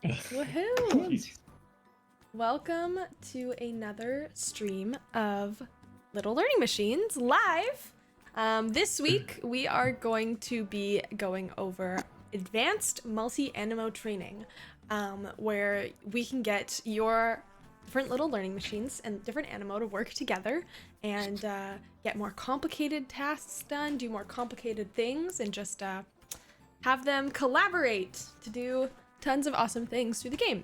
Woohoo! Jeez. Welcome to another stream of Little Learning Machines live. This week we are going to be going over advanced multi-animo training, where we can get your different little learning machines and different animo to work together and get more complicated tasks done, do more complicated things, and just have them collaborate to do tons of awesome things through the game.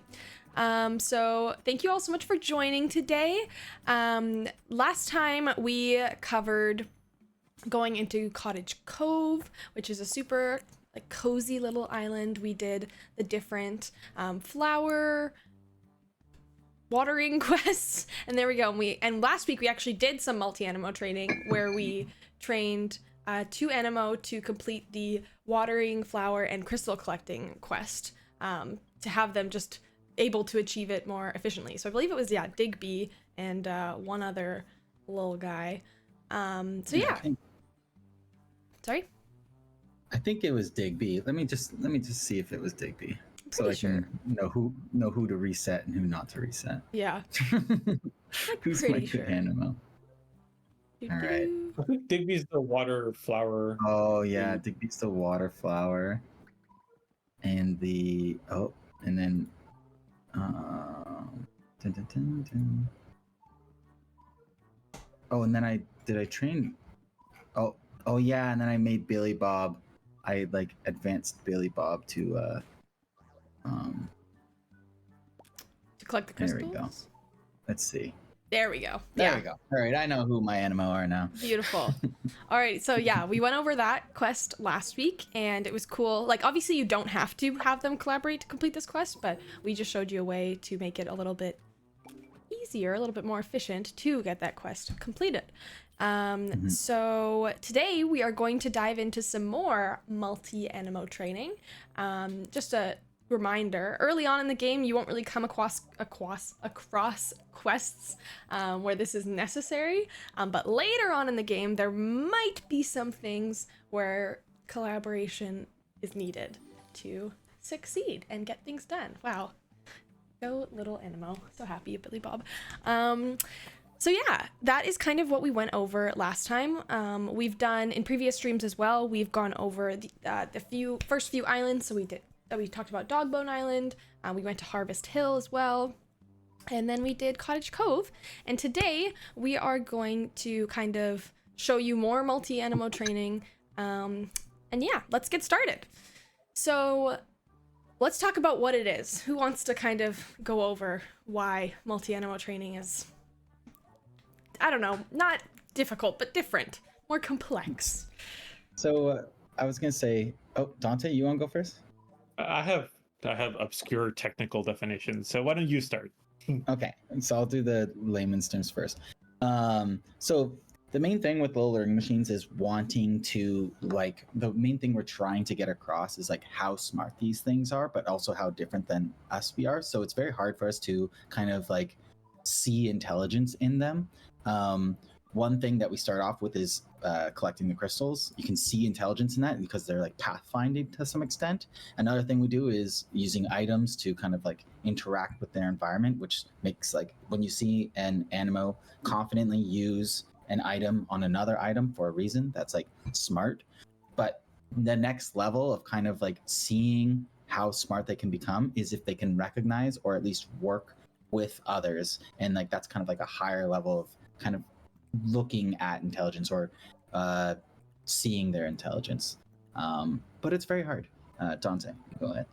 So thank you all so much for joining today. Last time we covered going into Cottage Cove, which is a super cozy little island. We did the different flower watering quests, and there we go. And last week we actually did some multi-animo training where we trained 2 animo to complete the watering, flower, and crystal collecting quest, to have them just able to achieve it more efficiently. So I believe it was Digby and one other little guy. Sorry? I think it was Digby. Let me just see if it was Digby, so I sure. can know who to reset and who not to reset. Yeah. Who's my pretty good sure. animo? All right. I think Digby's the water flower. Oh yeah, Digby's the water flower, and then dun, dun, dun, dun. Oh, and then I train. Oh yeah, and then I made Billy Bob. I advanced Billy Bob to collect the crystals. There we go. Let's see. There we go. There we go. All right, I know who my animo are now. Beautiful. All right, so we went over that quest last week, and it was cool. Obviously you don't have to have them collaborate to complete this quest, but we just showed you a way to make it a little bit easier, a little bit more efficient to get that quest completed. So today we are going to dive into some more multi-animo training. Just a reminder, early on in the game you won't really come across quests where this is necessary, but later on in the game there might be some things where collaboration is needed to succeed and get things done. Wow, go little animo. So happy, Billy Bob. So that is kind of what we went over last time. We've done in previous streams as well. We've gone over the first few islands. So we talked about Dogbone Island. We went to Harvest Hill as well, and then we did Cottage Cove. And today we are going to kind of show you more multi-animo training. And let's get started. So let's talk about what it is. Who wants to kind of go over why multi-animo training is, I don't know, not difficult, but different, more complex? So I was gonna say, Dante, you want to go first? I have obscure technical definitions, so why don't you start? Okay, so I'll do the layman's terms first. So the main thing with little learning machines is wanting to the main thing we're trying to get across is how smart these things are, but also how different than us we are. So it's very hard for us to kind of see intelligence in them. One thing that we start off with is collecting the crystals. You can see intelligence in that because they're pathfinding to some extent. Another thing we do is using items to kind of interact with their environment, which makes when you see an animo confidently use an item on another item for a reason, that's smart. But the next level of kind of seeing how smart they can become is if they can recognize or at least work with others, and that's kind of a higher level of kind of looking at intelligence or seeing their intelligence. But it's very hard. Dante, go ahead.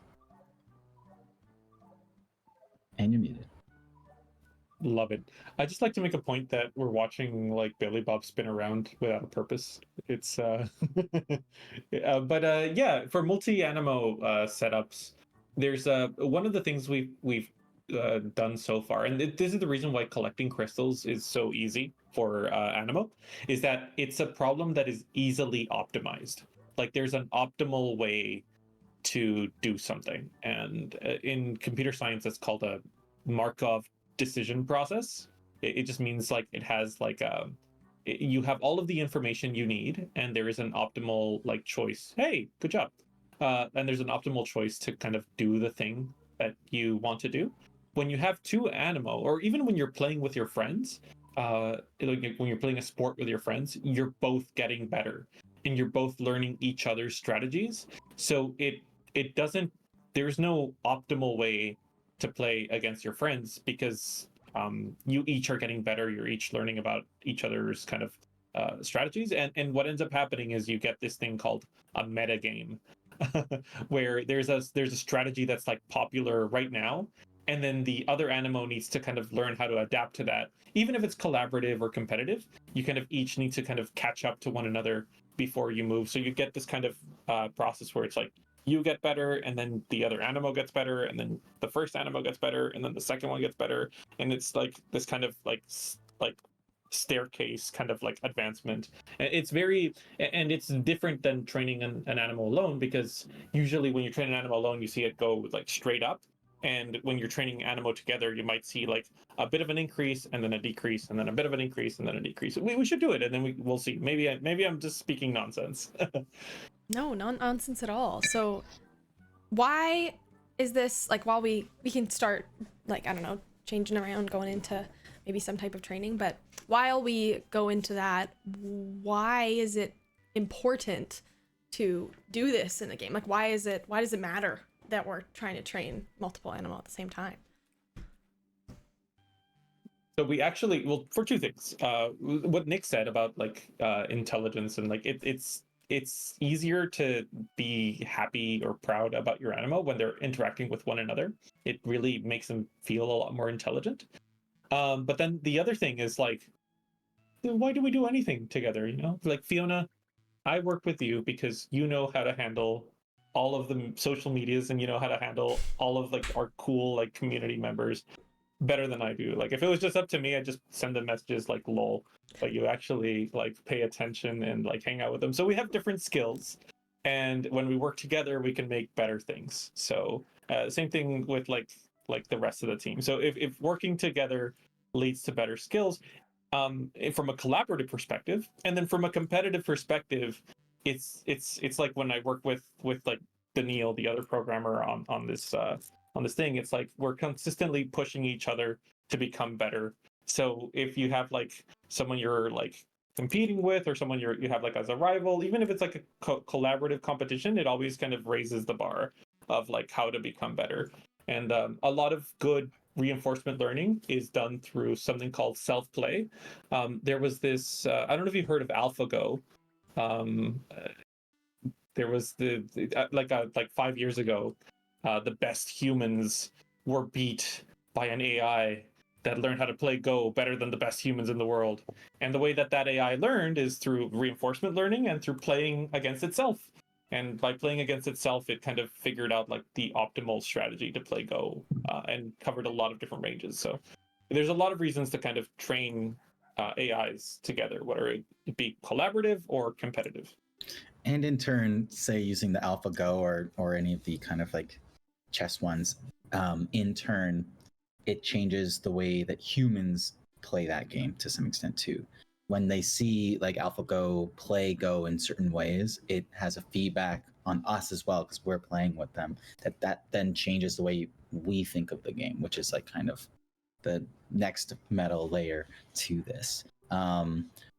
And you're muted. Love it. I just like to make a point that we're watching Billy Bob spin around without a purpose. It's for multi-animo setups, there's one of the things we've done so far, and this is the reason why collecting crystals is so easy for animo, is that it's a problem that is easily optimized. There's an optimal way to do something, and in computer science it's called a Markov decision process. It just means it has you have all of the information you need, and there is an optimal choice. Hey, good job. And there's an optimal choice to kind of do the thing that you want to do. When you have two Animo, or even when you're playing with your friends, when you're playing a sport with your friends, you're both getting better and you're both learning each other's strategies. So it doesn't, there's no optimal way to play against your friends, because you each are getting better. You're each learning about each other's kind of strategies, and what ends up happening is you get this thing called a meta game, where there's a strategy that's like popular right now, and then the other Animo needs to kind of learn how to adapt to that. Even if it's collaborative or competitive, you kind of each need to kind of catch up to one another before you move. So you get this kind of process where it's like you get better, and then the other Animo gets better, and then the first Animo gets better, and then the second one gets better, and it's like this kind of like staircase kind of like advancement. It's very, and it's different than training an Animo alone, because usually when you train an Animo alone, you see it go like straight up, and when you're training Animo together, you might see like a bit of an increase and then a decrease and then a bit of an increase and then a decrease. We should do it, and then we'll see. Maybe I'm just speaking nonsense. No, not nonsense at all. So why is this, like, while we can start, like, I don't know, changing around, going into maybe some type of training, but while we go into that, why is it important to do this in the game? Like, why does it matter that we're trying to train multiple Animo at the same time? So we actually, well, for two things. What Nick said about like intelligence, and like it's easier to be happy or proud about your Animo when they're interacting with one another. It really makes them feel a lot more intelligent. But then the other thing is like, why do we do anything together? You know, like Fiona, I work with you because you know how to handle all of the social medias, and you know how to handle all of like our cool like community members better than I do. Like if it was just up to me, I'd just send them messages like lol. But you actually like pay attention and like hang out with them. So we have different skills, and when we work together, we can make better things. So same thing with like the rest of the team. So if working together leads to better skills, from a collaborative perspective, and then from a competitive perspective, it's like when I work with like Daniil, the other programmer on this thing, it's like we're consistently pushing each other to become better. So if you have like someone you're like competing with, or someone you have like as a rival, even if it's like a collaborative competition, it always kind of raises the bar of like how to become better. And a lot of good reinforcement learning is done through something called self-play. There was this, I don't know if you've heard of AlphaGo. Um, there was like 5 years ago, the best humans were beat by an AI that learned how to play Go better than the best humans in the world. And the way that AI learned is through reinforcement learning and through playing against itself. And by playing against itself, it kind of figured out like the optimal strategy to play Go, and covered a lot of different ranges. So there's a lot of reasons to kind of train AIs together, whether it be collaborative or competitive. And in turn, say using the AlphaGo or any of the kind of like chess ones, in turn, it changes the way that humans play that game to some extent too. When they see like AlphaGo play Go in certain ways, it has a feedback on us as well, because we're playing with them. That then changes the way we think of the game, which is like kind of the next meta layer to this.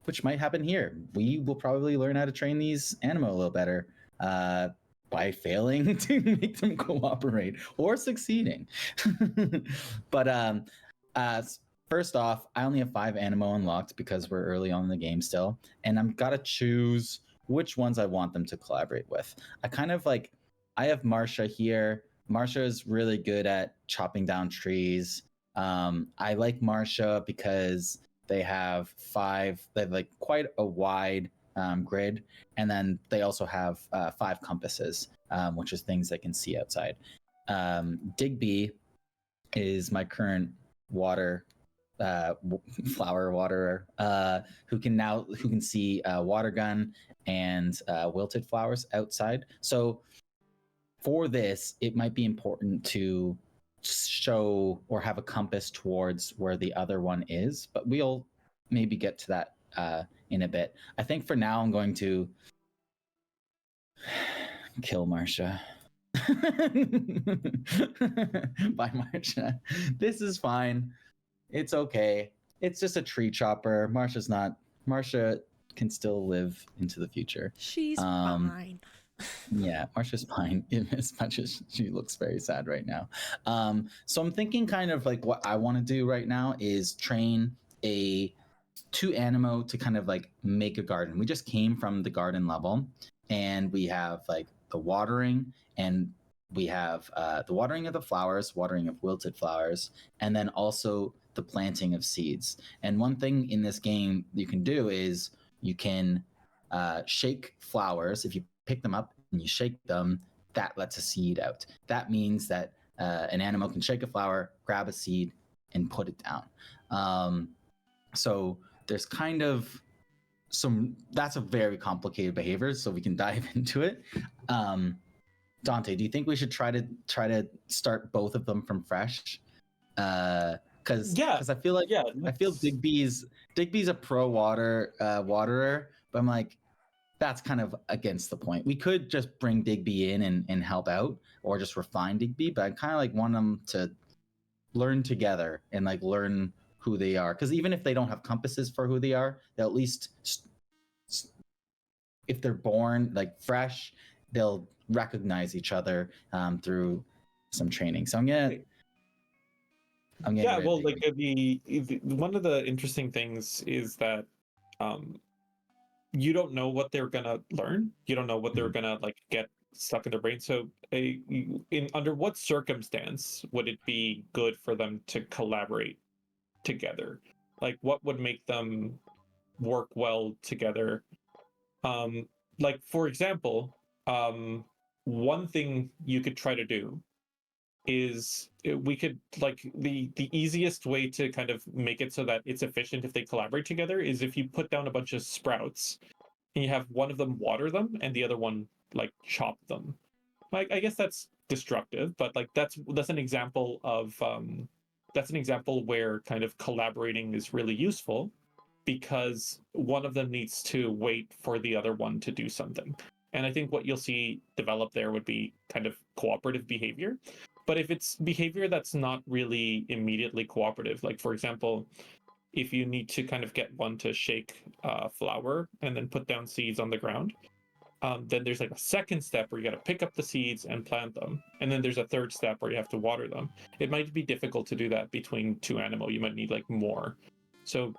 Which might happen here. We will probably learn how to train these Animo a little better by failing to make them cooperate, or succeeding. But first off, I only have 5 Animo unlocked because we're early on in the game still, and I'm gotta choose which ones I want them to collaborate with. I have Marcia here. Marcia is really good at chopping down trees. I like Marcia because they have like quite a wide grid, and then they also have 5 compasses, which is things they can see outside. Digby is my current water flower waterer, who can see water gun and wilted flowers outside. So for this, it might be important to show or have a compass towards where the other one is, but we'll maybe get to that in a bit. I think for now I'm going to kill Marcia. By Marsha. This is fine. It's okay. It's just a tree chopper. Marsha can still live into the future. She's fine. Yeah, Marsha's fine as much as she looks very sad right now. So I'm thinking kind of like what I want to do right now is train two Animo to kind of like make a garden. We just came from the garden level, and we have like the watering, and we have the watering of the flowers, watering of wilted flowers, and then also the planting of seeds. And one thing in this game you can do is you can shake flowers. If you pick them up and you shake them, that lets a seed out. That means that an animal can shake a flower, grab a seed, and put it down. So there's kind of that's a very complicated behavior, so we can dive into it. Dante, do you think we should try to start both of them from fresh? Because I feel like Digby's a pro waterer, but I'm like, that's kind of against the point. We could just bring Digby in and help out, or just refine Digby, but I kind of like want them to learn together and like learn who they are, because even if they don't have compasses for who they are, they'll at least, if they're born like fresh, they'll recognize each other through some training. So I'm getting well, like the one of the interesting things is that you don't know what they're gonna learn. You don't know what they're gonna like get stuck in their brain. So under what circumstance would it be good for them to collaborate together? Like what would make them work well together? Like for example, one thing you could try to do is we could like the easiest way to kind of make it so that it's efficient if they collaborate together is if you put down a bunch of sprouts and you have one of them water them and the other one like chop them. Like I guess that's destructive, but like that's an example of where kind of collaborating is really useful, because one of them needs to wait for the other one to do something. And I think what you'll see develop there would be kind of cooperative behavior. But if it's behavior that's not really immediately cooperative, like for example, if you need to kind of get one to shake flour and then put down seeds on the ground, then there's like a second step where you got to pick up the seeds and plant them. And then there's a third step where you have to water them. It might be difficult to do that between two Animo. You might need like more. So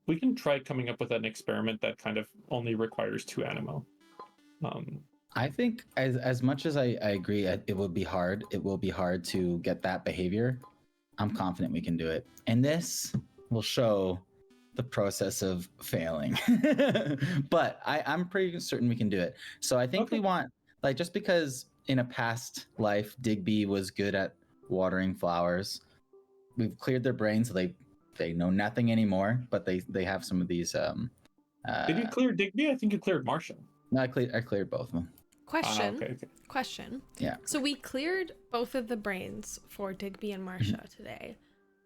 we can try coming up with an experiment that kind of only requires two Animo. I think as much as I agree, it will be hard. It will be hard to get that behavior. I'm confident we can do it. And this will show the process of failing. But I'm pretty certain we can do it. So I think we want, like, just because in a past life, Digby was good at watering flowers, we've cleared their brains, so they know nothing anymore, but they have some of these. Did you clear Digby? I think you cleared Martian. No, I cleared both of them. Question. Yeah. So we cleared both of the brains for Digby and Marsha today.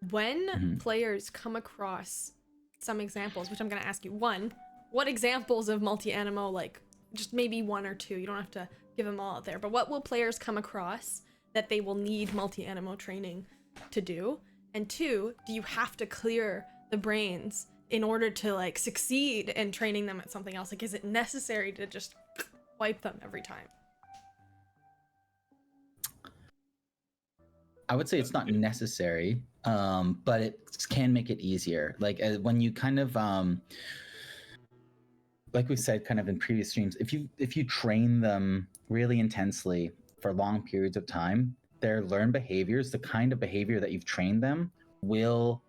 When players come across some examples, which I'm going to ask you, one, what examples of multi-animo, like just maybe one or two, you don't have to give them all out there, but what will players come across that they will need multi-animo training to do? And two, do you have to clear the brains in order to like succeed in training them at something else? Like, is it necessary to just wipe them every time? I would say it's not necessary, but it can make it easier. Like when you kind of, like we said, kind of in previous streams, if you train them really intensely for long periods of time, their learned behaviors, the kind of behavior that you've trained them, will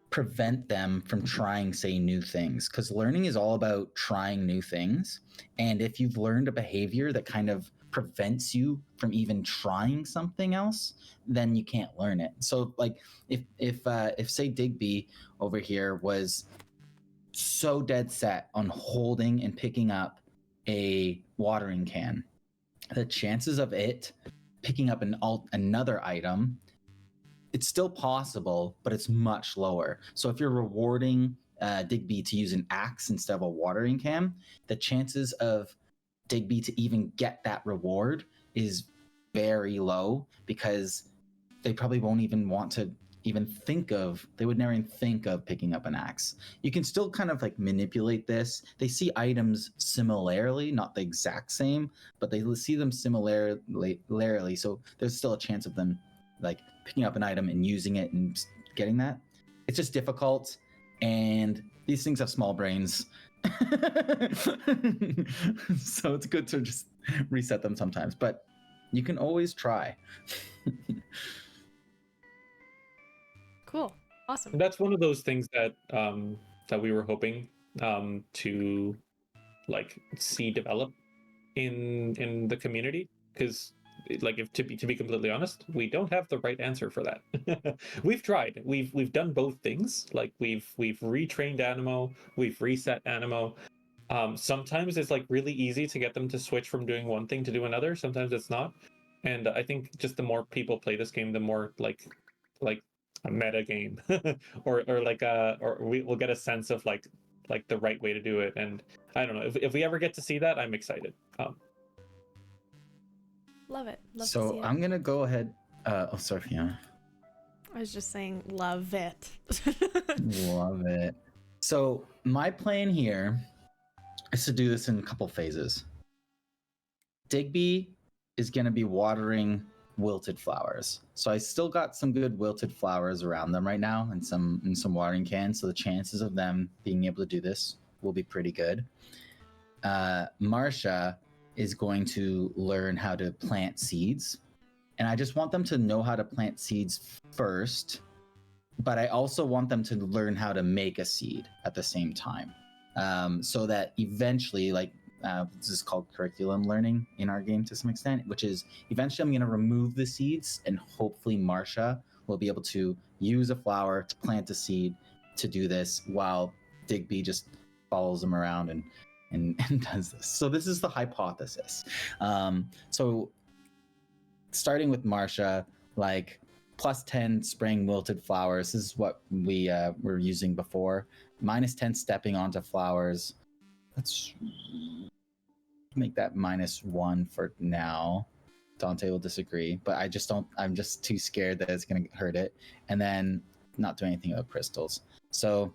prevent them from trying, say, new things. Because learning is all about trying new things. And if you've learned a behavior that kind of prevents you from even trying something else, then you can't learn it. So like if say Digby over here was so dead set on holding and picking up a watering can, the chances of it picking up another item, it's still possible, but it's much lower. So if you're rewarding Digby to use an axe instead of a watering can, the chances of Digby to even get that reward is very low, because they probably won't even want to they would never even think of picking up an axe. You can still kind of like manipulate this. They see items similarly, not the exact same, but they see them similarly. So there's still a chance of them like picking up an item and using it and getting that. It's just difficult, and these things have small brains. So it's good to just reset them sometimes, but you can always try. Cool. Awesome. That's one of those things that that we were hoping to like see develop in the community, because like, if to be completely honest, we don't have the right answer for that. We've tried. We've done both things. Like we've retrained Animo, we've reset Animo. Sometimes it's like really easy to get them to switch from doing one thing to do another. Sometimes it's not. And I think just the more people play this game, the more like a meta game, or like or we'll get a sense of like the right way to do it. And I don't know, if we ever get to see that, I'm excited. Love it. Love to see So it. I'm gonna go ahead. Sorry, Fiona. I was just saying, love it. Love it. So my plan here is to do this in a couple phases. Digby is going to be watering wilted flowers. So I still got some good wilted flowers around them right now, and some watering cans. So the chances of them being able to do this will be pretty good. Marsha is going to learn how to plant seeds, and I just want them to know how to plant seeds first, but I also want them to learn how to make a seed at the same time, so that eventually, like, this is called curriculum learning in our game to some extent, which is eventually I'm going to remove the seeds, and hopefully Marsha will be able to use a flower to plant a seed to do this, while Digby just follows them around and does this. So this is the hypothesis. So starting with Marsha, like plus 10 spraying wilted flowers. This is what we were using before. Minus 10 stepping onto flowers. Let's make that -1 for now. Dante will disagree, but I'm just too scared that it's going to hurt it. And then not do anything about crystals. So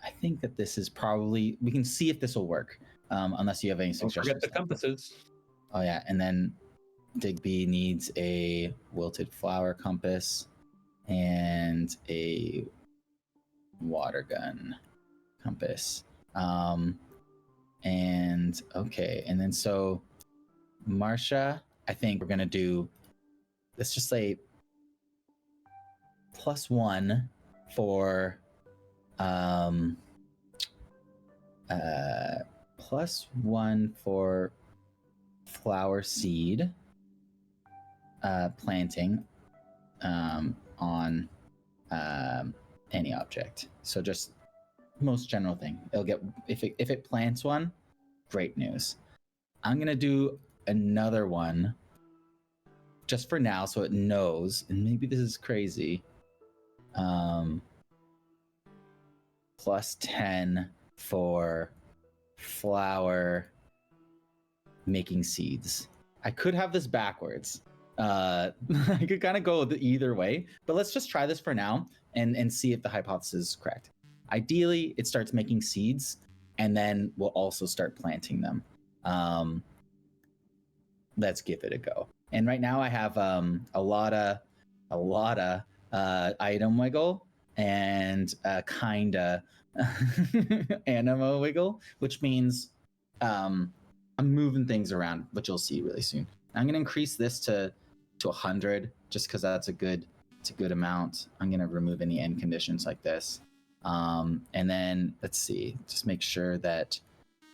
I think that this is probably, we can see if this will work, unless you have any Don't suggestions. forget the compasses. Oh yeah, and then Digby needs a wilted flower compass and a water gun compass. And okay, and then so Marsha, I think we're gonna do, let's just say +1 for +1 for flower seed planting on any object. So just most general thing. It'll get, if it plants one, great news. I'm gonna do another one just for now, so it knows. And maybe this is crazy. +10 for flower making seeds. I could have this backwards. I could kind of go either way, but let's just try this for now and see if the hypothesis is correct. Ideally, it starts making seeds, and then we'll also start planting them. Let's give it a go. And right now I have a lot of item wiggle and kinda animo wiggle, which means I'm moving things around, which you'll see really soon. I'm gonna increase this to 100 just because that's a good amount. I'm gonna remove any end conditions like this, and then let's see, just make sure that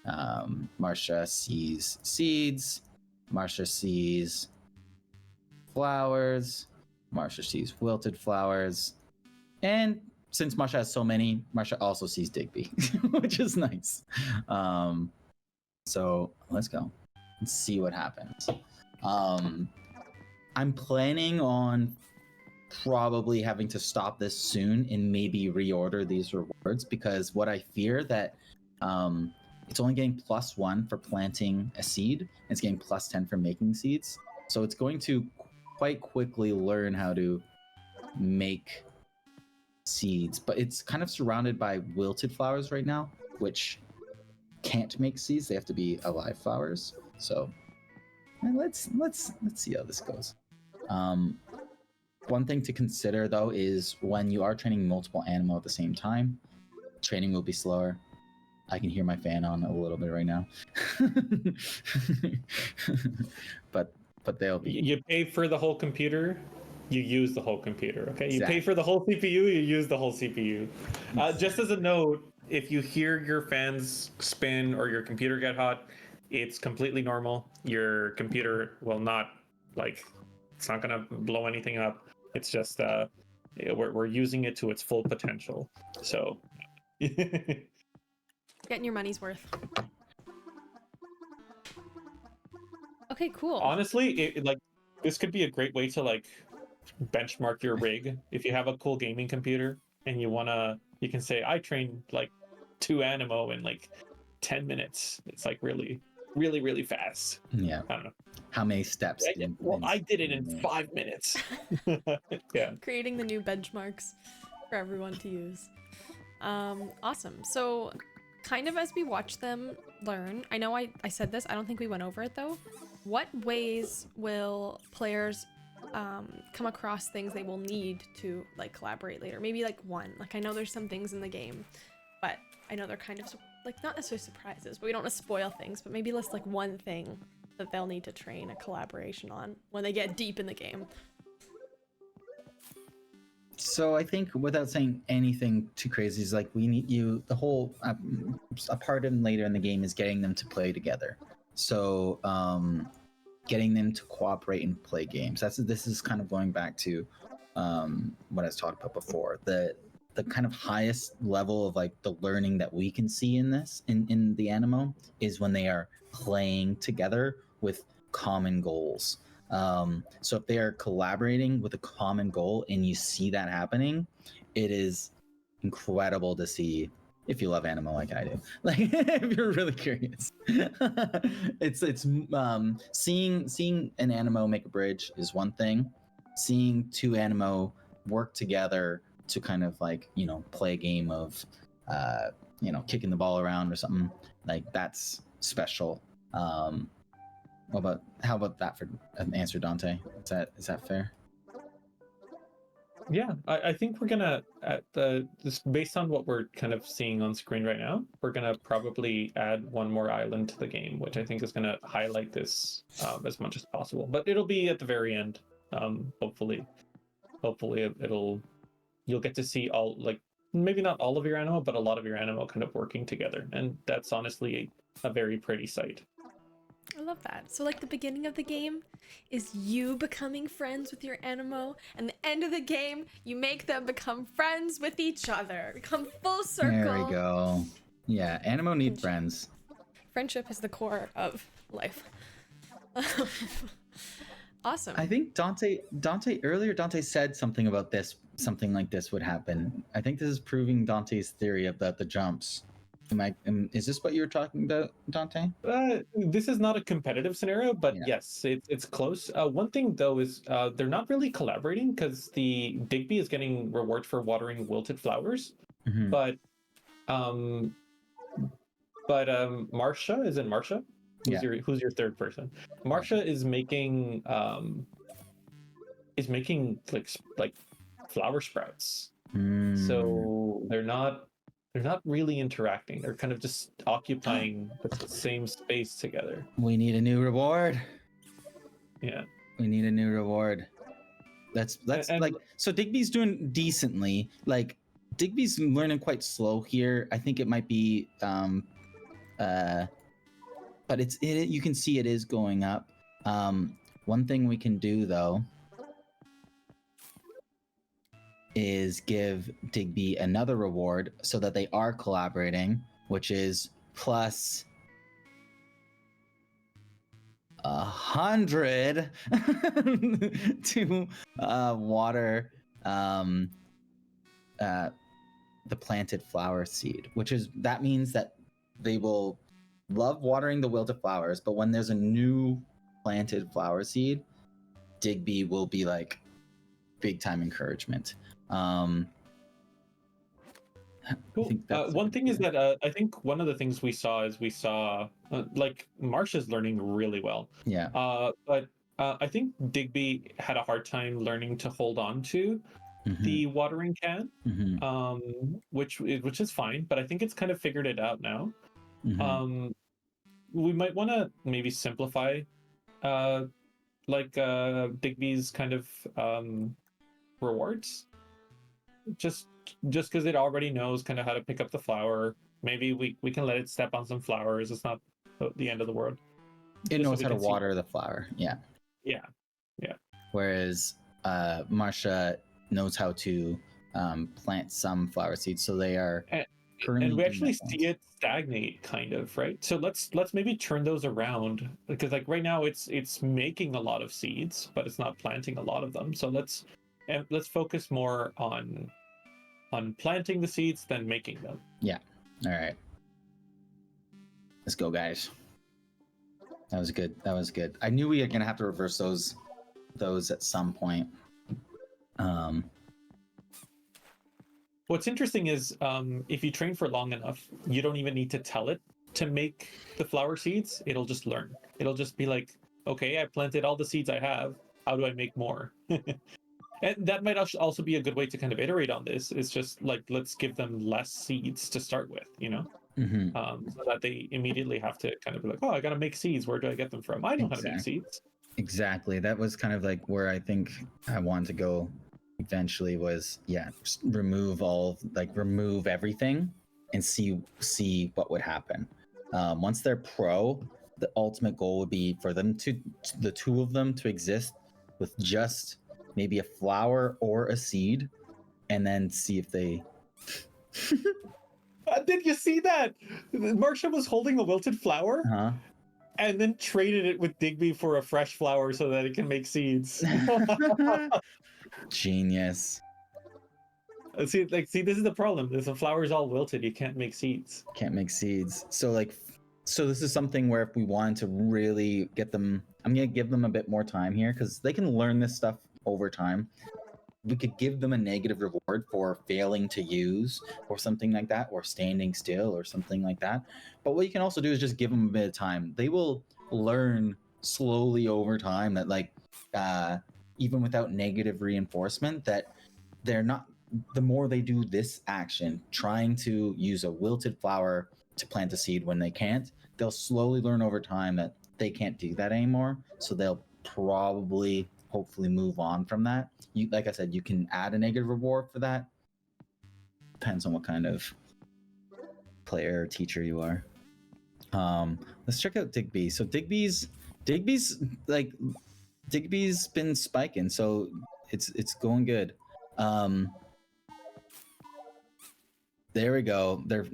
Marsha sees seeds, Marsha sees flowers, Marsha sees wilted flowers, and since Marsha has so many, Marsha also sees Digby, which is nice. So let's go. Let's see what happens. I'm planning on probably having to stop this soon and maybe reorder these rewards, because what I fear that it's only getting +1 for planting a seed. And it's getting +10 for making seeds. So it's going to quite quickly learn how to make seeds, but it's kind of surrounded by wilted flowers right now, which can't make seeds. They have to be alive flowers. So let's see how this goes. One thing to consider though is when you are training multiple animal at the same time, training will be slower. I can hear my fan on a little bit right now. but they'll be. You pay for the whole computer, you use the whole computer. Okay, Exactly. You pay for the whole CPU, you use the whole CPU. Just as a note, if you hear your fans spin or your computer get hot, it's completely normal. Your computer will not it's not gonna blow anything up. It's just we're using it to its full potential. So Getting your money's worth. Okay, cool. honestly, this could be a great way to benchmark your rig. If you have a cool gaming computer and you can say I trained 2 Animo in 10 minutes. It's really, really, really fast. Yeah. I don't know. How many steps? I did it in 5 minutes. Yeah. Creating the new benchmarks for everyone to use. Awesome. So kind of as we watch them learn, I know I said this, I don't think we went over it though. What ways will players come across things they will need to collaborate later? Maybe one. I know there's some things in the game, but I know they're kind of not necessarily surprises, but we don't want to spoil things, but maybe list one thing that they'll need to train a collaboration on when they get deep in the game. So I think without saying anything too crazy is we need you, the whole a part of later in the game is getting them to play together. So getting them to cooperate and play games. This is kind of going back to what I was talking about before. The kind of highest level of the learning that we can see in this in the Animo is when they are playing together with common goals. So if they are collaborating with a common goal and you see that happening, it is incredible to see. If you love Animo like I do, if you're really curious, it's seeing an Animo make a bridge is one thing. Seeing 2 Animo work together to kind of play a game of kicking the ball around or something that's special. How about that for an answer, Dante? Is that fair? Yeah, I think we're gonna just based on what we're kind of seeing on screen right now, we're gonna probably add one more island to the game, which I think is gonna highlight this as much as possible. But it'll be at the very end. Hopefully you'll get to see all maybe not all of your Animo, but a lot of your Animo kind of working together, and that's honestly a very pretty sight. I love that. So the beginning of the game is you becoming friends with your Animo, and the end of the game, you make them become friends with each other. Come full circle. There we go. Yeah, Animo need friends. Friendship is the core of life. Awesome. I think Dante earlier said something about this, something like this would happen. I think this is proving Dante's theory about the jumps. Is this what you were talking about, Dante? This is not a competitive scenario, but Yeah. yes, it's close. One thing though is they're not really collaborating because the Digby is getting rewards for watering wilted flowers, Mm-hmm. but Marsha, is it Marsha? Who's your third person? Marsha is making flower sprouts. So they're not really interacting. They're kind of just occupying the same space together. We need a new reward. Yeah. We need a new reward. Let's And- so Digby's doing decently. Digby's learning quite slow here. I think it might be but you can see it is going up. One thing we can do though is give Digby another reward so that they are collaborating, which is plus 100 to water the planted flower seed, that means that they will love watering the wilted flowers, but when there's a new planted flower seed, Digby will be like big time encouragement. I Cool. think that's a One good thing is idea. that I think one of the things we saw is like Marsha's learning really well. Yeah. But I think Digby had a hard time learning to hold on to Mhm, the watering can, mhm, which is fine. But I think it's kind of figured it out now. mhm. We might want to maybe simplify uh, Digby's kind of rewards. Just because it already knows kind of how to pick up the flower. Maybe we can let it step on some flowers. It's not the end of the world. It Just so knows we how to can see. water the flower. Yeah. Yeah, yeah. Whereas Marsha knows how to plant some flower seeds, so they are And, currently we doing actually that for see us. it stagnate, kind of, right? So let's maybe turn those around, because like right now it's making a lot of seeds, but it's not planting a lot of them. So let's focus more on planting the seeds than making them. Yeah. All right. Let's go, guys. That was good. That was good. I knew we were gonna have to reverse those at some point. What's interesting is if you train for long enough, you don't even need to tell it to make the flower seeds. It'll just learn. It'll just be like, okay, I planted all the seeds I have. How do I make more? And that might also be a good way to kind of iterate on this. It's just like, let's give them less seeds to start with, Mm-hmm. So that they immediately have to kind of be like, oh, I got to make seeds. Where do I get them from? I know how to make seeds. Exactly. That was kind of like where I think I wanted to go eventually was, yeah, just remove everything and see what would happen. Once they're pro, the ultimate goal would be for them the two of them to exist with just maybe a flower or a seed, and then see if they Did you see that? Marsha was holding a wilted flower huh. and then traded it with Digby for a fresh flower so that it can make seeds. Genius. See, this is the problem. If the flower's all wilted, you can't make seeds. Can't make seeds. So this is something where if we wanted to really get them, I'm gonna give them a bit more time here because they can learn this stuff over time. We could give them a negative reward for failing to use or something like that, or standing still or something like that. But what you can also do is just give them a bit of time. They will learn slowly over time that even without negative reinforcement, that they're not, the more they do this action, trying to use a wilted flower to plant a seed when they can't, they'll slowly learn over time that they can't do that anymore. So they'll probably, hopefully, move on from that. You, like I said, you can add a negative reward for that. Depends on what kind of player or teacher you are. Let's check out Digby. So Digby's been spiking, so it's going good. There we go. They're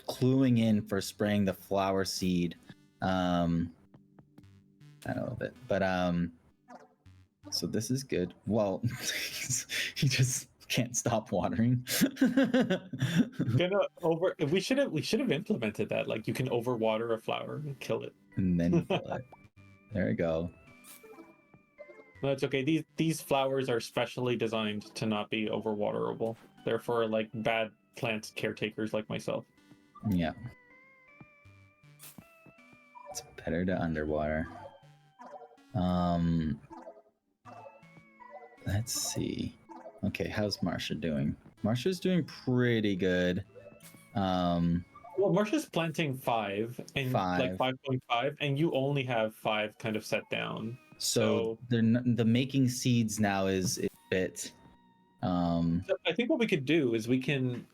cluing in for spraying the flower seed. I love it. But so this is good. Well, he just can't stop watering. We should have implemented that. Like, you can overwater a flower and kill it. And then kill it. There we go. No, it's okay. These flowers are specially designed to not be overwaterable. They're for like bad plant caretakers like myself. Yeah. It's better to underwater. Let's see. Okay, how's Marsha doing? Marsha's doing pretty good. Well, Marsha's planting 5 and like 5. 5.5, and you only have 5 kind of set down. So the making seeds now is a bit. So I think what we could do is we can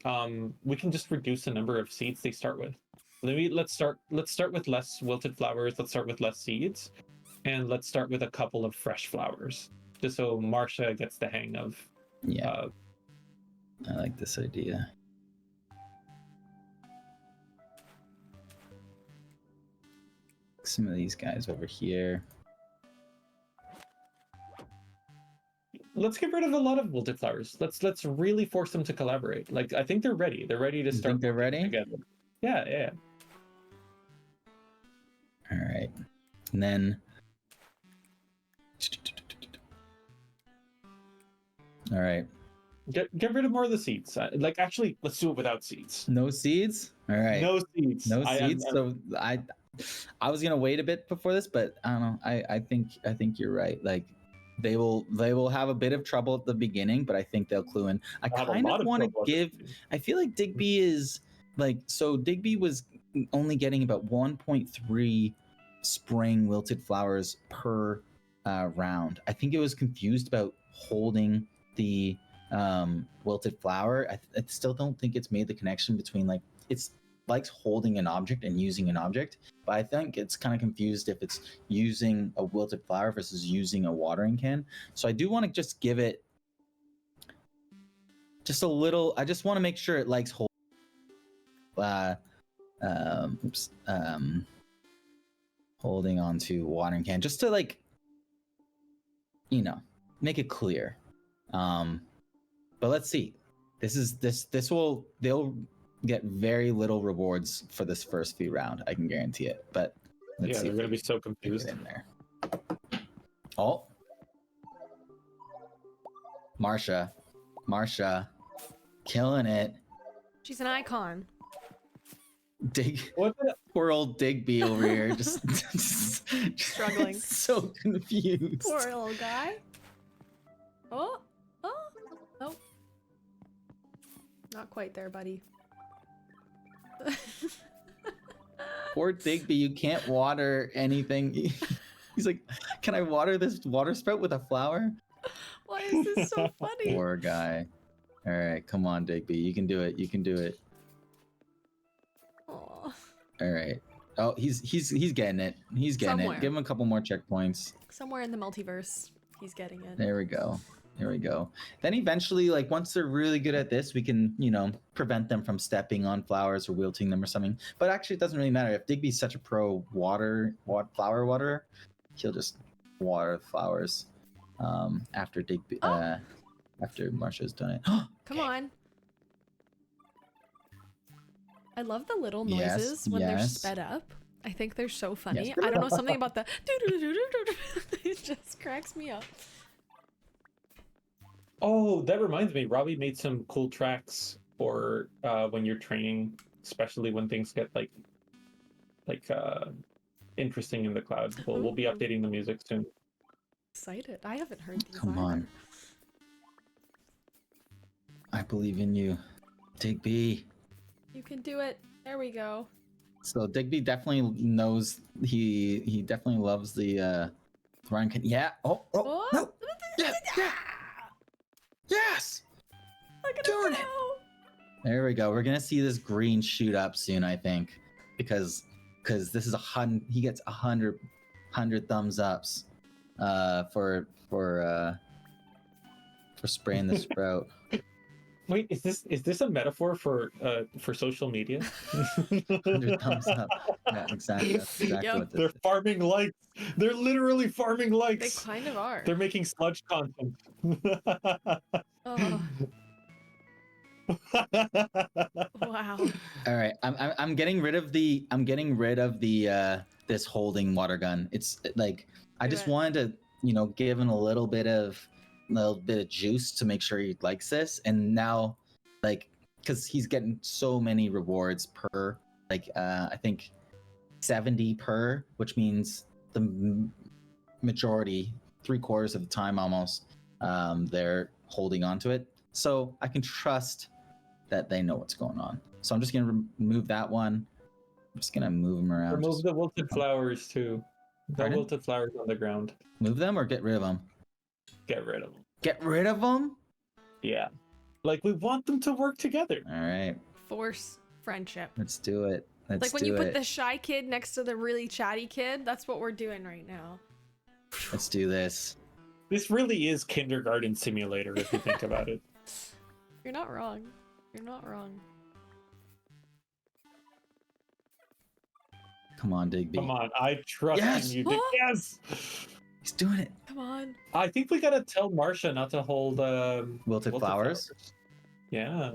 just reduce the number of seeds they start with. Let's start with less wilted flowers. Let's start with less seeds, and let's start with a couple of fresh flowers, just so Marsha gets the hang of. Yeah, I like this idea. Some of these guys over here. Let's get rid of a lot of wilted flowers. Let's really force them to collaborate. Like, I think they're ready. They're ready to start. Think they're ready? Together. Yeah. right. And then. All right. Get rid of more of the seeds. Like, actually, let's do it without seeds. No seeds. All right. No seeds. No seeds. So I was gonna wait a bit before this, but I don't know. I think you're right. Like they will have a bit of trouble at the beginning, but I think they'll clue in. I kind of want to give. I feel like Digby is like so. Digby was only getting about 1.3 spring wilted flowers per round. I think it was confused about holding the wilted flower. I still don't think it's made the connection between like it's likes holding an object and using an object, but I think it's kind of confused if it's using a wilted flower versus using a watering can. So I do want to just give it just a little. I just want to make sure it likes hold. Holding on to watering can just to like, make it clear. But let's see. They'll get very little rewards for this first few round. I can guarantee it. But let's see. They're gonna be so confused in there. Oh, Marsha, killing it. She's an icon. Poor old Digby over here, just Struggling. So confused. Poor little guy. Oh. Not quite there, buddy. Poor Digby, you can't water anything. He's like, can I water this water sprout with a flower? Why is this so funny? Poor guy. All right, come on, Digby. You can do it. Aww. All right. Oh, he's getting it. He's getting Somewhere. it. Give him a couple more checkpoints. Somewhere in the multiverse, he's getting it. There we go. Then eventually, like once they're really good at this, we can, prevent them from stepping on flowers or wilting them or something. But actually, it doesn't really matter. If Digby's such a pro flower waterer, he'll just water the flowers after Digby, after Marsha's done it. Come on. I love the little noises when they're sped up. I think they're so funny. Yes. I don't know, something about the it just cracks me up. Oh, that reminds me. Robbie made some cool tracks for when you're training, especially when things get like interesting in the cloud. We'll be updating the music soon. Excited. I haven't heard these. Come on. I believe in you, Digby. You can do it. There we go. So Digby definitely knows he definitely loves the Ryan can. Yeah. Oh no. Yeah. Yes. Look at Doing it it. go. There we go. We're gonna see this green shoot up soon, I think, because this is he gets 100 thumbs ups for spraying the sprout. Wait, is this a metaphor for social media? 100 thumbs up. Yeah, exactly. That's exactly Yep. what this They're is. farming likes. They're literally farming They likes. kind of are. They're making sludge content. Oh, wow. All right, I'm getting rid of the this holding water gun. It's like I Do just it. wanted to give him a little bit of juice to make sure he likes this, and now because he's getting so many rewards per I think 70 per, which means the majority 3/4 of the time almost they're holding on to it, so I can trust that they know what's going on. So I'm just gonna remove that one. I'm just gonna move them around. Remove the wilted flowers too. The Pardon? wilted flowers on the ground. Move them or get rid of them? Get rid of them. Get rid of them? Yeah. Like, we want them to work together. All right, Force friendship. let's do it. Like when you put the shy kid next to the really chatty kid, that's what we're doing right now. Let's do this. This really is kindergarten simulator if you think about it. You're not wrong. You're not wrong. Come on, Digby. Come on, I trust Yes! in you. Yes! He's doing it. Come on. I think we gotta tell Marsha not to hold Wilted flowers. Yeah.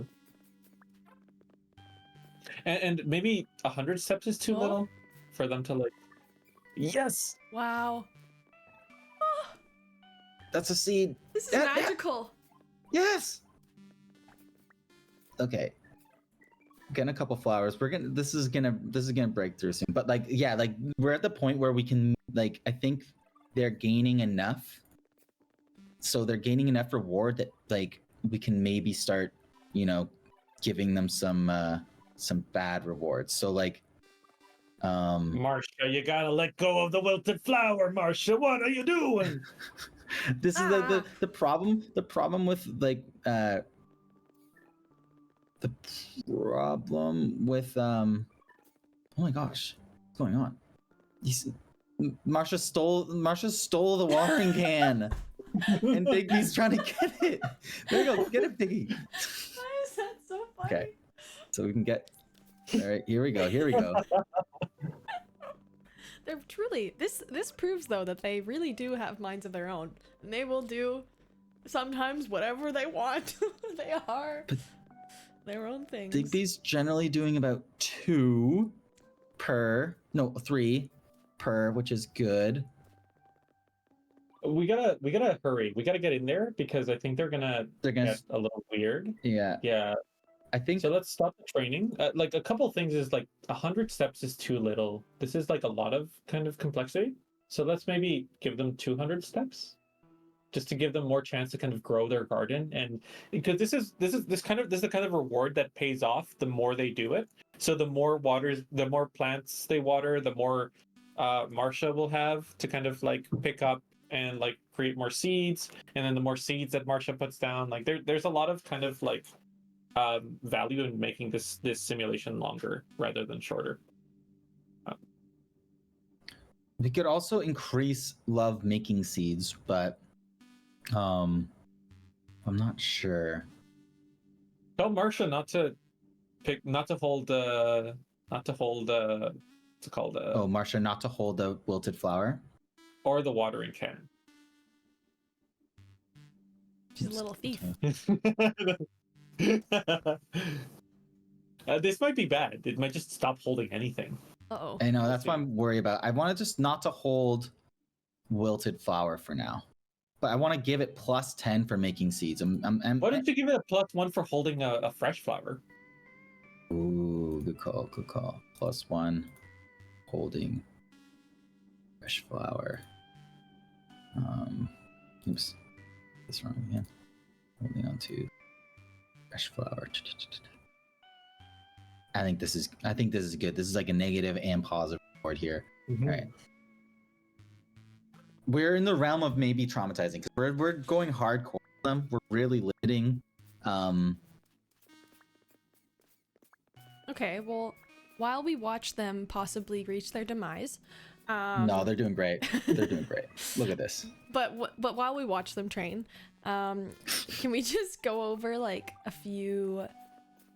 And maybe 100 steps is too Oh. little for them to Yes. Wow. That's a seed. This is Yeah, yeah. magical. Yes. Okay. Getting a couple flowers. This is gonna break through soon. But like, yeah, like we're at the point where we can like. I think they're gaining enough. So they're gaining enough reward that like we can maybe start, giving them some bad rewards. So like, Marcia, you gotta let go of the wilted flower, Marcia. What are you doing? this is the problem. The problem with like the problem with oh my gosh, what's going on? Marsha stole the watering can, and Digby's trying to get it. There you go, get it, Digby. Why is that so funny? Okay, so we can get. All right, here we go. They're truly this proves though that they really do have minds of their own, and they will do sometimes whatever they want. They are their own things. Digby's generally doing about 3 per, which is good. We gotta hurry. We gotta get in there because I think they're gonna get a little weird. Yeah. Yeah. I think So let's stop the training. Like a couple things is like 100 steps is too little. This is like a lot of kind of complexity. So let's maybe give them 200 steps, just to give them more chance to kind of grow their garden. And because this is the kind of reward that pays off the more they do it. So the more plants they water, the more Marcia will have to kind of like pick up and like create more seeds. And then the more seeds that Marcia puts down, like there's a lot of kind of like value in making this simulation longer rather than shorter. We could also increase love making seeds, but I'm not sure. Tell Marcia not to hold what's it called? Oh, Marcia, not to hold the wilted flower or the watering can. She's a little thief. This might be bad. It might just stop holding anything. Uh-oh. I know, that's what I'm worried about. I want to just not to hold wilted flower for now, but I want to give it plus 10 for making seeds. Why don't you give it a +1 for holding a fresh flower? Ooh, good call. +1 holding fresh flower. Oops, this wrong again. Holding on to fresh flower. I think this is good. This is like a negative and positive reward here. Mm-hmm. All right. We're in the realm of maybe traumatizing because we're going hardcore with them. We're really limiting. Okay, well, while we watch them possibly reach their demise, no, they're doing great. Look at this. But while we watch them train, can we just go over like a few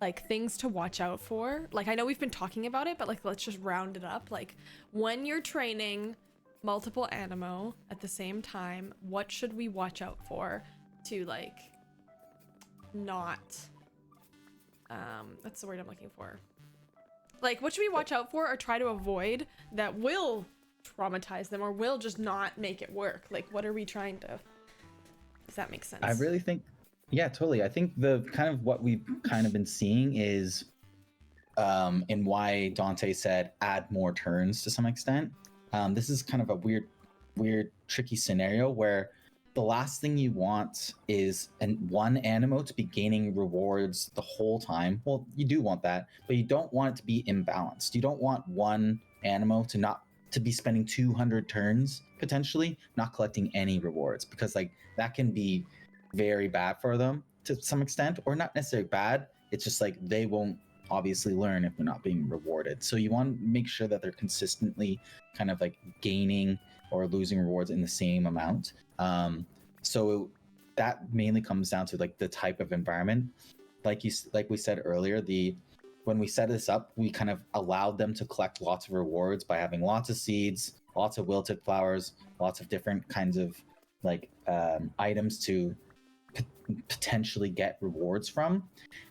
like things to watch out for? Like I know we've been talking about it, but like let's just round it up. Like when you're training multiple animo at the same time, what should we watch out for to like not that's the word I'm looking for. Like what should we watch out for or try to avoid that will traumatize them or will just not make it work? Like what are we trying to, does that make sense? I really think, yeah, totally. I think the kind of what we've kind of been seeing is and why Dante said add more turns to some extent. This is kind of a weird tricky scenario where the last thing you want is one animo to be gaining rewards the whole time. Well, you do want that, but you don't want it to be imbalanced. You don't want one animo to be spending 200 turns potentially not collecting any rewards, because like that can be very bad for them to some extent, or not necessarily bad. It's just like they won't obviously learn if they're not being rewarded. So you want to make sure that they're consistently kind of like gaining or losing rewards in the same amount. So that mainly comes down to like the type of environment. Like we said earlier, when we set this up, we kind of allowed them to collect lots of rewards by having lots of seeds, lots of wilted flowers, lots of different kinds of like items to potentially get rewards from.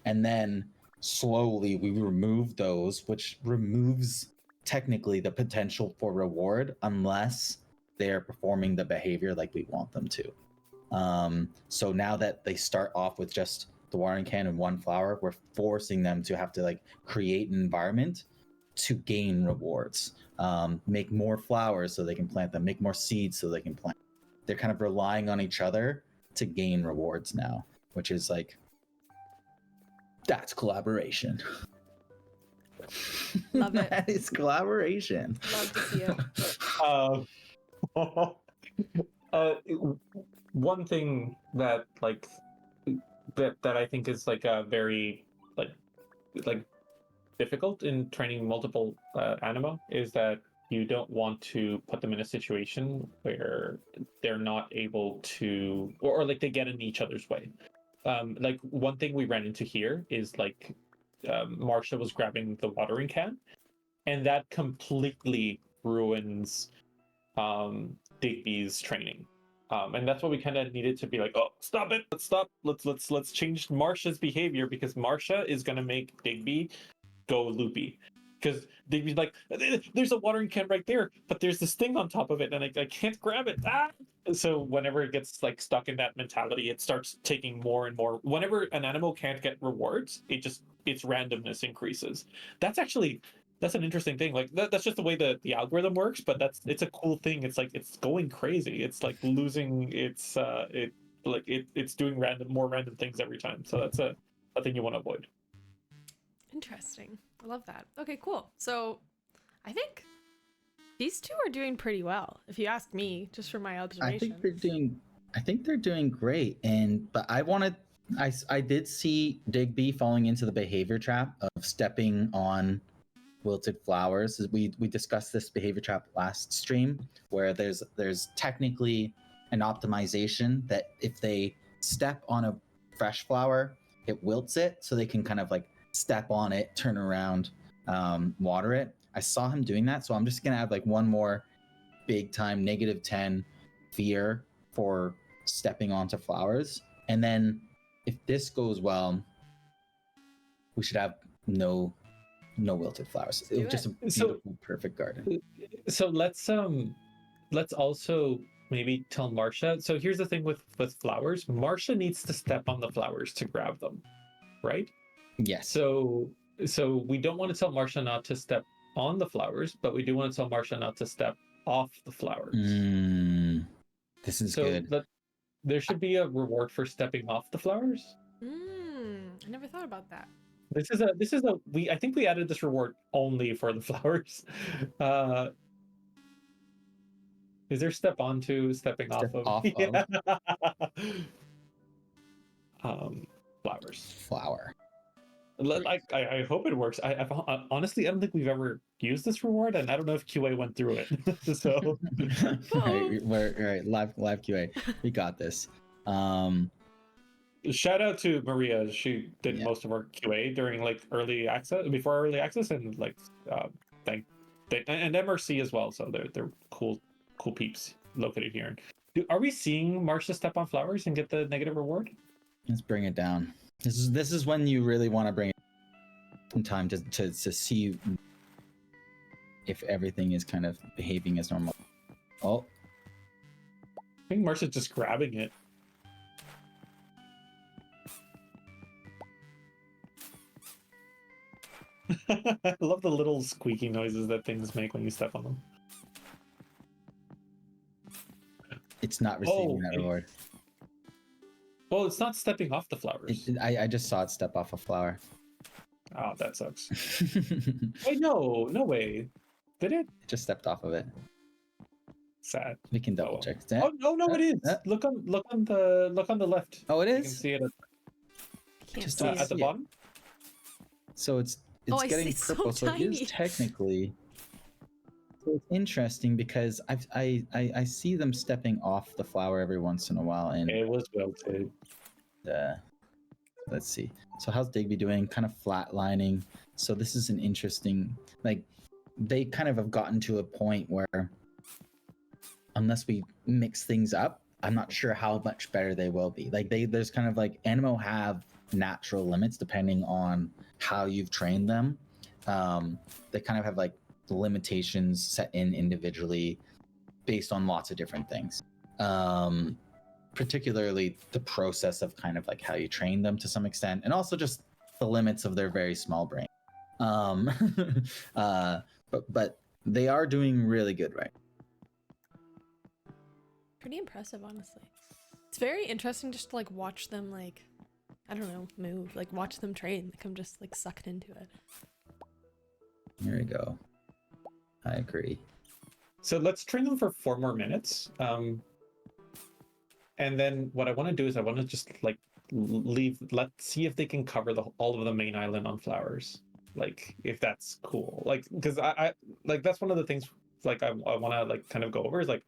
And then slowly we remove those, which removes technically the potential for reward unless they're performing the behavior like we want them to. So now that they start off with just the watering can and one flower, we're forcing them to have to like create an environment to gain rewards. Make more flowers so they can plant them, make more seeds so they can plant. They're kind of relying on each other to gain rewards now, which is like, that's collaboration. Love it. That is collaboration. Love to see it. One thing that like that I think is like a very like difficult in training multiple animo is that you don't want to put them in a situation where they're not able to or like they get in each other's way. Like one thing we ran into here is like Marsha was grabbing the watering can, and that completely ruins Digby's training. And that's what we kind of needed to be like, oh, stop it, let's stop, let's change Marsha's behavior because Marsha is gonna make Digby go loopy. Because Digby's like, there's a watering can right there, but there's this thing on top of it, and I can't grab it. Ah! So whenever it gets like stuck in that mentality, it starts taking more and more. Whenever an animal can't get rewards, its randomness increases. That's an interesting thing. Like that's just the way the algorithm works, but it's a cool thing. It's like it's going crazy. It's like losing its it's doing more random things every time. So that's a thing you want to avoid. Interesting. I love that. Okay, cool. So I think these two are doing pretty well, if you ask me, just from my observation. I think they're doing great. But I did see Digby falling into the behavior trap of stepping on wilted flowers. We discussed this behavior trap last stream, where there's technically an optimization that if they step on a fresh flower, it wilts it, so they can kind of like step on it, turn around, water it. I saw him doing that, so I'm just gonna add like one more big time -10 fear for stepping onto flowers, and then if this goes well, we should have no wilted flowers. It was just a beautiful, perfect garden. So let's also maybe tell Marsha. So here's the thing with flowers. Marsha needs to step on the flowers to grab them, right? Yes. So we don't want to tell Marsha not to step on the flowers, but we do want to tell Marsha not to step off the flowers. This is good. There should be a reward for stepping off the flowers. I never thought about that. I think we added this reward only for the flowers. Is there step onto stepping off of? Yeah. Flowers. Flower. I hope it works. Honestly, I don't think we've ever used this reward, and I don't know if QA went through it. So, right, live QA, we got this. Shout out to Maria. She did most of our QA during like before early access, and like and MRC as well. So they're cool peeps located here. Are we seeing Marsha step on flowers and get the negative reward? Let's bring it down. This is when you really want to bring it some time to see if everything is kind of behaving as normal. Oh, I think Marsha's just grabbing it. I love the little squeaky noises that things make when you step on them. It's not receiving that reward. Well, it's not stepping off the flowers. I just saw it step off a flower. Oh, that sucks. Wait, no way. Did it? It just stepped off of it. Sad. We can double check that. Oh no, it is. Look on the left. Oh, it is. You can see it Just at the bottom. So it's getting purple. So it is technically. So it's interesting because I see them stepping off the flower every once in a while, and it was wilted. Let's see. So how's Digby doing? Kind of flatlining. So this is an interesting, like, they kind of have gotten to a point where, unless we mix things up, I'm not sure how much better they will be. Like there's kind of like Animo have natural limits depending on how you've trained them. They kind of have like limitations set in individually based on lots of different things. Particularly the process of kind of like how you train them to some extent, and also just the limits of their very small brain. But they are doing really good right. Pretty impressive, honestly. It's very interesting just to like watch them like, I don't know, move, like watch them train. Like I'm just like sucked into it. There you go. I agree. So let's train them for 4 more minutes. And then what I want to do is I want to just like let's see if they can cover all of the main island on flowers. Like if that's cool. Like because I like that's one of the things like I want to like kind of go over is like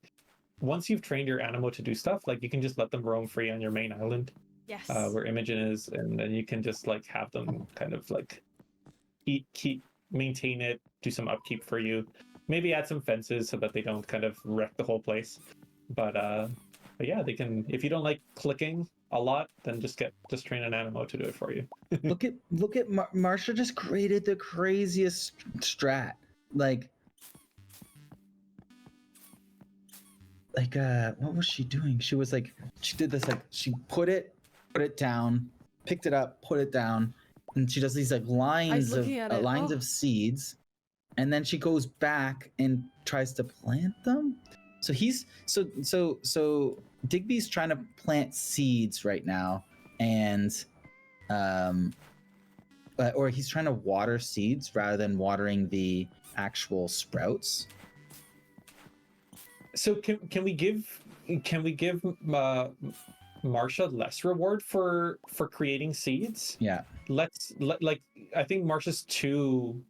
once you've trained your Animo to do stuff, like you can just let them roam free on your main island. Yes. Where Imogen is, and then you can just like have them kind of like maintain it, do some upkeep for you. Maybe add some fences so that they don't kind of wreck the whole place. But yeah, they can. If you don't like clicking a lot, then just train an Animo to do it for you. look at Marsha just created the craziest strat. Like what was she doing? She was like, she did this like she put it down, picked it up, put it down, and she does these like lines of seeds, and then she goes back and tries to plant them. So Digby's trying to plant seeds right now, and or he's trying to water seeds rather than watering the actual sprouts. So can we give Marsha less reward for creating seeds? Yeah. Like I think Marsha's too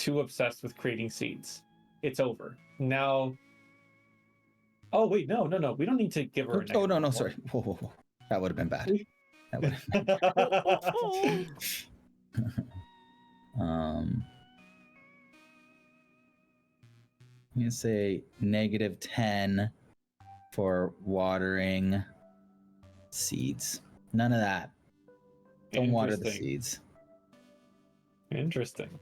obsessed with creating seeds. It's over now. Oh wait, no. We don't need to give her. Oh no, sorry. Whoa. That would have been bad. That would have been I'm gonna say -10 for watering seeds. None of that. Don't water the seeds. Interesting.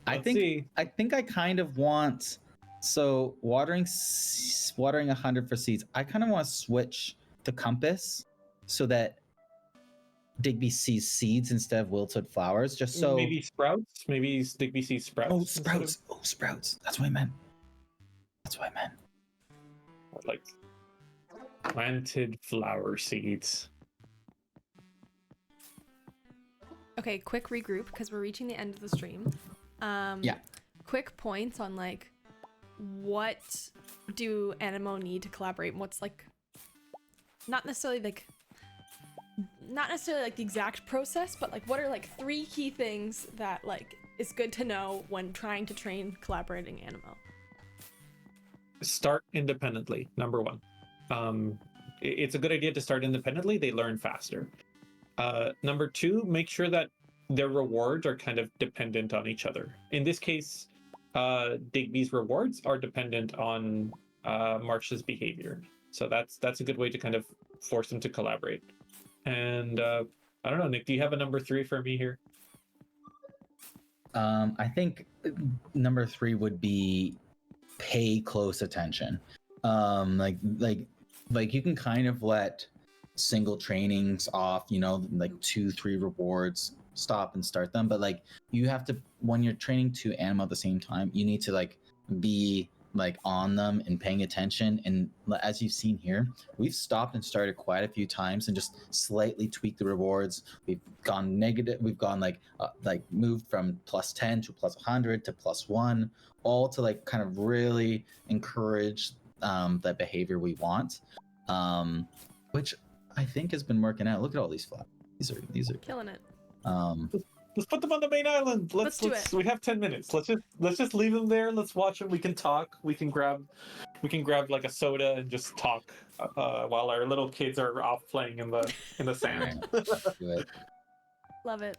I think I kind of want, so watering 100 for seeds. I kind of want to switch the compass so that Digby sees seeds instead of wilted flowers. Just so maybe sprouts. Maybe Digby sees sprouts. Oh, sprouts! Oh, sprouts! That's what I meant. Like planted flower seeds. Okay, quick regroup because we're reaching the end of the stream. Yeah. Quick points on like what do Animo need to collaborate? What's like not necessarily like the exact process, but like what are like 3 key things that like is good to know when trying to train collaborating Animo? Start independently, number 1. It's a good idea to start independently. They learn faster. Number 2, make sure that their rewards are kind of dependent on each other. In this case, Digby's rewards are dependent on Marsh's behavior. So that's a good way to kind of force them to collaborate. And I don't know, Nick, do you have a number 3 for me here? I think number 3 would be pay close attention. Like you can kind of let single trainings off, like 2-3 rewards, stop and start them, but like you have to, when you're training 2 Animo at the same time, you need to like be like on them and paying attention. And as you've seen here, we've stopped and started quite a few times and just slightly tweaked the rewards. We've gone negative, we've gone like moved from +10 to +100 to +1, all to like kind of really encourage that behavior we want, which I think has been working out. Look at all these flowers. These are Killing it. Let's put them on the main island. Let's do it. We have 10 minutes. Let's just leave them there. Let's watch them. We can talk. We can grab like a soda and just talk while our little kids are off playing in the sand. Do it. Love it.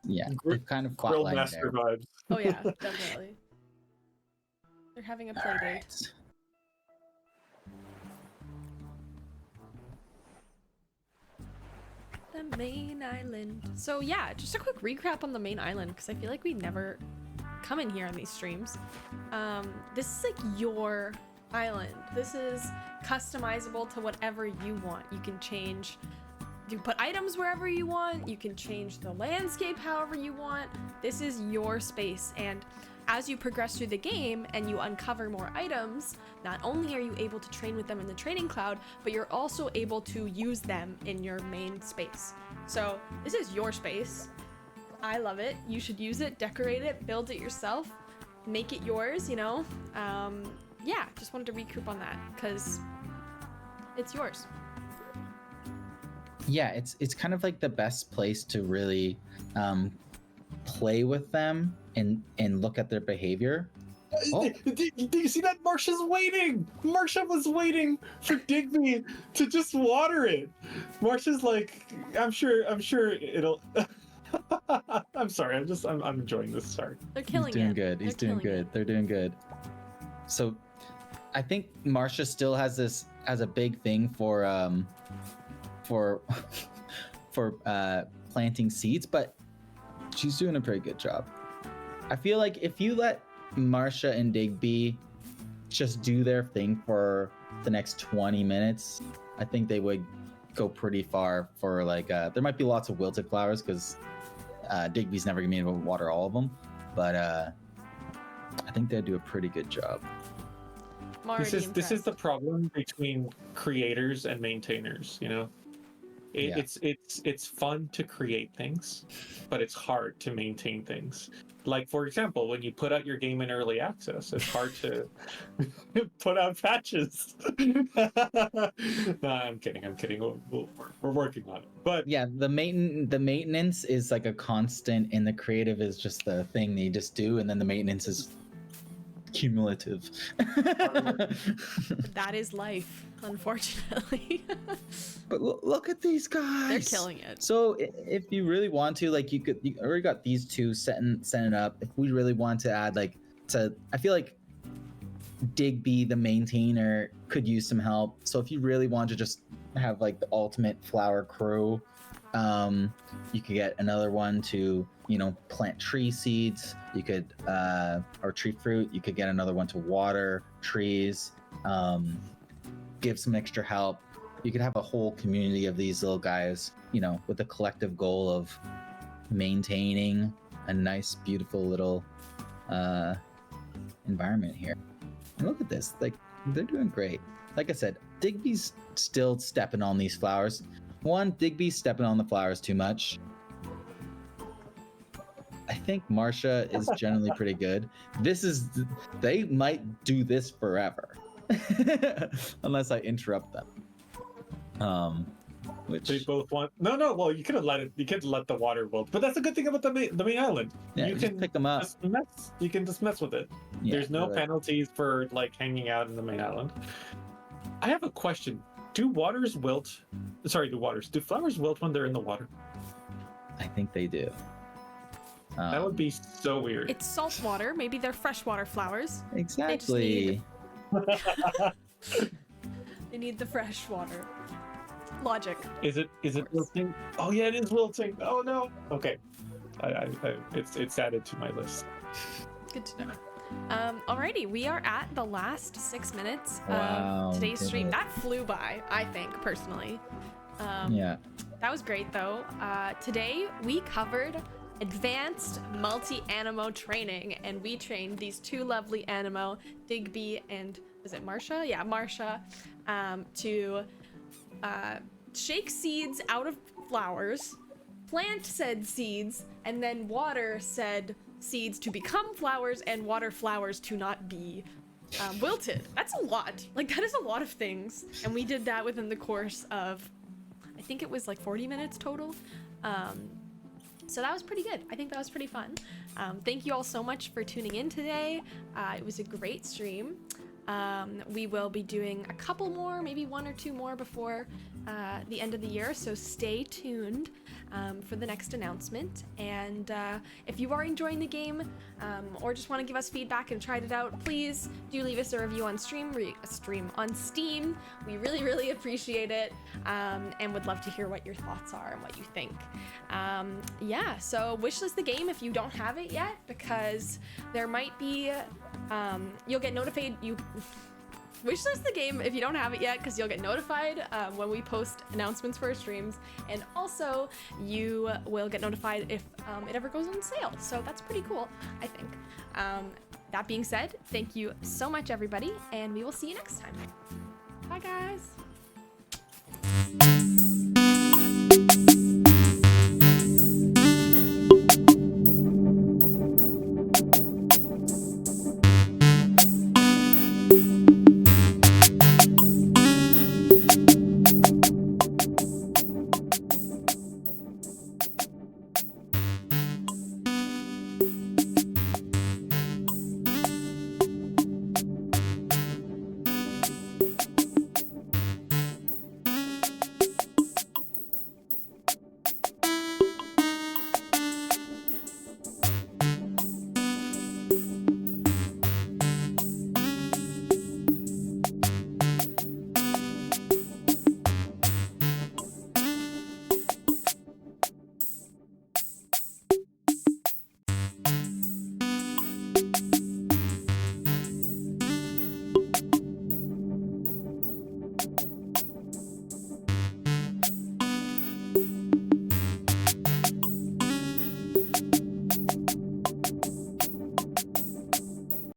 Yeah, they've kind of Grill flatlined master there. vibes. Oh yeah, definitely. They're having a play date. Right. The main island. So yeah, just a quick recap on the main island because I feel like we never come in here on these streams. This is like your island. This is customizable to whatever you want. You can put items wherever you want. You can change the landscape however you want. This is your space, and as you progress through the game and you uncover more items, not only are you able to train with them in the training cloud, but you're also able to use them in your main space. So this is your space. I love it. You should use it, decorate it, build it yourself, make it yours, you know? Yeah, just wanted to recoup on that because it's yours. Yeah, it's kind of like the best place to really play with them and look at their behavior. Oh. Do you see that? Marsha's waiting. Marsha was waiting for Digby to just water it. Marsha's like, I'm sure it'll. I'm sorry. I'm enjoying this. Sorry. They're killing He's doing it. good. He's They're doing killing good. it. They're doing good. So, I think Marsha still has a big thing for planting seeds, but she's doing a pretty good job. I feel like if you let Marsha and Digby just do their thing for the next 20 minutes, I think they would go pretty far for like, there might be lots of wilted flowers because Digby's never gonna be able to water all of them, but I think they'd do a pretty good job. This is the problem between creators and maintainers, you know? It's fun to create things, but it's hard to maintain things. Like, for example, when you put out your game in early access, it's hard to put out patches. No, I'm kidding. We're working on it. But yeah, the maintenance is like a constant, and the creative is just the thing they just do, and then the maintenance is cumulative. That is life, unfortunately. But look at these guys. They're killing it. So if you really want to, like, you already got these two setting up. If we really want to add, like, I feel like Digby, the maintainer, could use some help. So if you really want to just have like the ultimate flower crew, you could get another one to, you know, plant tree seeds. You could, or tree fruit. You could get another one to water trees, give some extra help. You could have a whole community of these little guys, you know, with the collective goal of maintaining a nice, beautiful little environment here. And look at this, like, they're doing great. Like I said, Digby's still stepping on these flowers. Digby's stepping on the flowers too much. I think Marsha is generally pretty good. They might do this forever. Unless I interrupt them. Which they both want no. Well, you could have let it. You could let the water wilt, but that's a good thing about the main island. yeah, you can pick them up. You can just mess with it. Yeah, There's no penalties for like hanging out in the main island. I have a question. Do flowers wilt when they're in the water? I think they do. That would be so weird. It's salt water. Maybe they're freshwater flowers. Exactly. They need the fresh water. Logic. Is it wilting? Oh yeah, it is wilting. Oh no. Okay. It's added to my list. Good to know. Alrighty, we are at the last 6 minutes Wow, of today's did stream. it. That flew by, I think, personally. Yeah. That was great, though. Today, we covered advanced multi-animo training, and we trained these two lovely animo, Digby and, is it Marsha? Yeah, Marsha, to shake seeds out of flowers, plant said seeds, and then water said seeds to become flowers and water flowers to not be wilted. That's a lot. Like, that is a lot of things. And we did that within the course of, I think it was like 40 minutes total. So that was pretty good. I think that was pretty fun. Thank you all so much for tuning in today. It was a great stream. We will be doing a couple more, maybe 1 or 2 more before the end of the year, so stay tuned for the next announcement. And if you are enjoying the game or just want to give us feedback and tried it out, please do leave us a review on Steam. We really, really appreciate it, and would love to hear what your thoughts are and what you think. Yeah, so wishlist the game if you don't have it yet, because there might be you'll get notified. Wishlist the game if you don't have it yet, because you'll get notified when we post announcements for our streams, and also you will get notified if it ever goes on sale. So that's pretty cool, I think. That being said, thank you so much, everybody, and we will see you next time. Bye, guys.